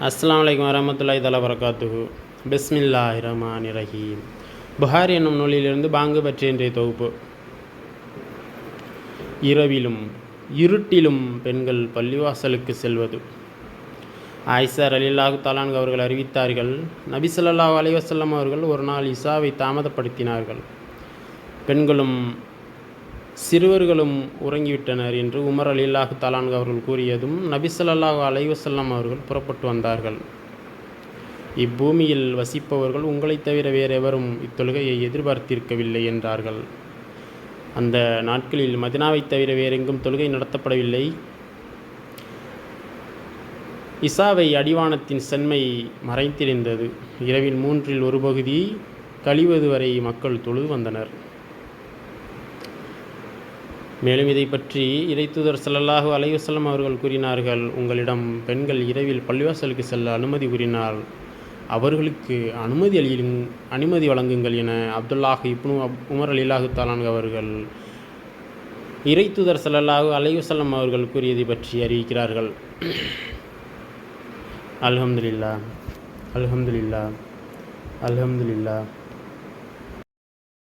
அஸ்ஸலாமு அலைக்கும் வரஹ்மத்துல்லாஹி தஆலா வரகாத்துஹு. பிஸ்மில்லாஹிர் ரஹ்மானிர் ரஹீம். புகாரி என்னும் நூலிலிருந்து பாங்கு பற்றிய இன்றைய தொகுப்பு. இரவிலும் இருட்டிலும் பெண்கள் பள்ளிவாசலுக்கு செல்வது. ஆயிஷா ரலியல்லாஹு தஆலா அன்ஹா அவர்கள் அறிவித்தார்கள், நபி ஸல்லல்லாஹு அலைஹி வஸல்லம் அவர்கள் ஒரு நாள் இசாவை தாமதப்படுத்தினார்கள். பெண்களும் சிறுவர்களும் உறங்கிவிட்டனர் என்று உமர் ரலியல்லாஹு தஆலா அன்ஹு அவர்கள் கூறியதும் நபி ஸல்லல்லாஹு அலைஹி வஸல்லம் அவர்கள் புறப்பட்டு வந்தார்கள். இப்பூமியில் வசிப்பவர்கள் உங்களைத் தவிர வேறெவரும் இத்தொழுகையை எதிர்பார்த்திருக்கவில்லை என்றார்கள். அந்த நாட்களில் மதினாவைத் தவிர வேறெங்கும் தொழுகை நடத்தப்படவில்லை. இசாவை அடிவானத்தின் சென்மை மறைந்திருந்தது. இரவில் மூன்றில் ஒரு பகுதி கழிவது வரை மக்கள் தொழுது வந்தனர். மேலும் இதை பற்றி இறைத்தூதர் ஸல்லல்லாஹு அலைஹி வஸல்லம் அவர்கள் கூறினார்கள், உங்களிடம் பெண்கள் இரவில் பள்ளிவாசலுக்கு செல்ல அனுமதி கூறினால் அவர்களுக்கு அனுமதி வழங்குங்கள் என அப்துல்லாஹ் இப்னு உமர் ரலியல்லாஹு தஆலா அன்ஹு அவர்கள் இறைத்தூதர் ஸல்லல்லாஹு அலைஹி வஸல்லம் அவர்கள் கூறியதை பற்றி அறிவிக்கிறார்கள். அல்ஹம்துலில்லாஹ் அல்ஹம்துலில்லாஹ் அல்ஹம்துலில்லாஹ்.